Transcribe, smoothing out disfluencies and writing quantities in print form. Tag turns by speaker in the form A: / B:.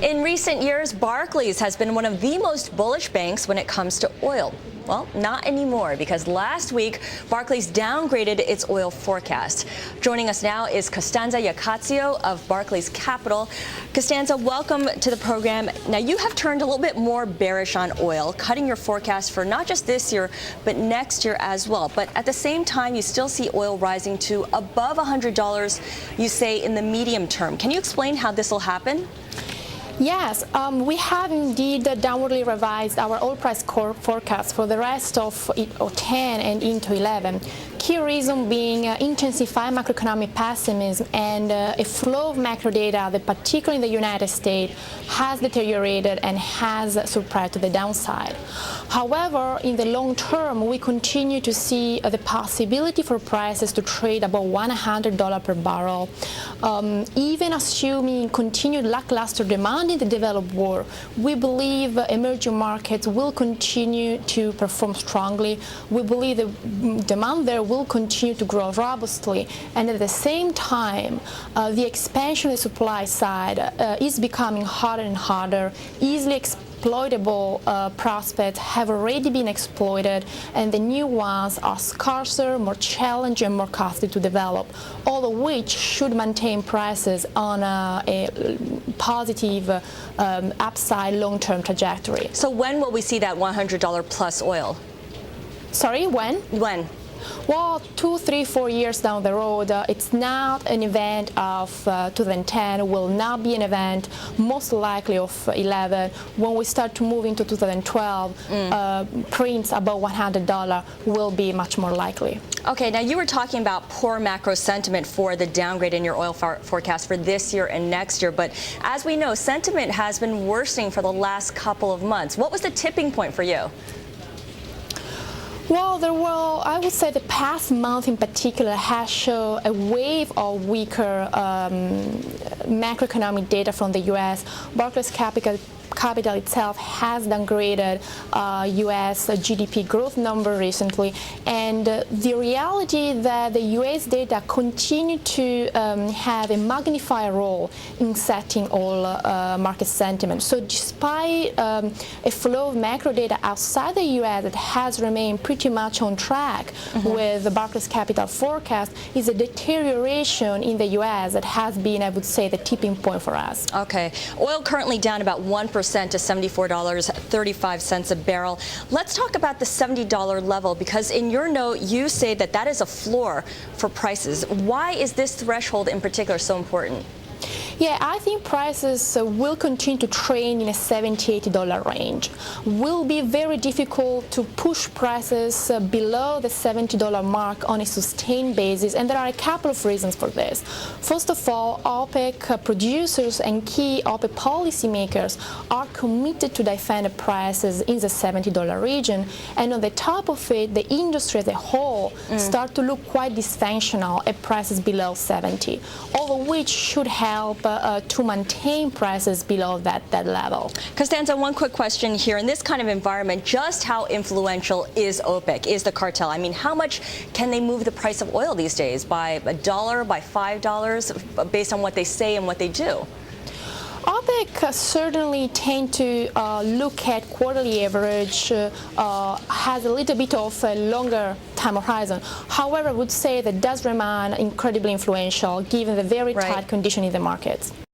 A: In recent years, Barclays has been one of the most bullish banks when it comes to oil. Well, not anymore, because last week, Barclays downgraded its oil forecast. Joining us now is Costanza Jacazio of Barclays Capital. Costanza, welcome to the program. Now, you have turned a little bit more bearish on oil, cutting your forecast for not just this year, but next year as well. But at the same time, you still see oil rising to above $100, you say, in the medium term. Can you explain how this will happen?
B: Yes, we have indeed downwardly revised our oil price forecast for the rest of 10 and into 11. Key reason being intensified macroeconomic pessimism and a flow of macro data that, particularly in the United States, has deteriorated and has surprised to the downside. However, in the long term, we continue to see the possibility for prices to trade above $100 per barrel. Even assuming continued lackluster demand in the developed world, we believe emerging markets will continue to perform strongly. We believe the demand there will continue to grow robustly, and at the same time, the expansion of the supply side is becoming harder and harder. Easily exploitable prospects have already been exploited, and the new ones are scarcer, more challenging, and more costly to develop, all of which should maintain prices on a positive upside long-term trajectory.
A: So when will we see that $100 plus oil?
B: Sorry, when?
A: When?
B: Well, 2, 3, 4 years down the road, it's not an event of 2010, will not be an event most likely of 11. When we start to move into 2012, prints above $100 will be much more likely.
A: Okay, now you were talking about poor macro sentiment for the downgrade in your oil forecast for this year and next year, but as we know, sentiment has been worsening for the last couple of months. What was the tipping point for you?
B: Well, I would say the past month in particular has shown a wave of weaker macroeconomic data from the U.S. Barclays Capital itself has downgraded U.S. GDP growth number recently, and the reality that the U.S. data continue to have a magnifier role in setting all market sentiment. So despite a flow of macro data outside the U.S. that has remained pretty much on track with the Barclays Capital forecast, is a deterioration in the U.S. that has been, I would say, the tipping point for us.
A: Okay. Oil currently down about 1% to $74.35 a barrel. Let's talk about the $70 level, because in your note you say that that is a floor for prices. Why is this threshold in particular so important?
B: Yeah, I think prices will continue to trade in a $70, $80 range. Will be very difficult to push prices below the $70 mark on a sustained basis, and there are a couple of reasons for this. First of all, OPEC producers and key OPEC policymakers are committed to defend the prices in the $70 region, and on the top of it, the industry as a whole start to look quite dysfunctional at prices below 70, all of which should help to maintain prices below that level.
A: Costanza, one quick question here. In this kind of environment, just how influential is OPEC, is the cartel? I mean, how much can they move the price of oil these days? By $1, by $5, based on what they say and what they do?
B: OPEC certainly tend to look at quarterly average, has a little bit of a longer time horizon. However, I would say that does remain incredibly influential given the very tight condition in the markets.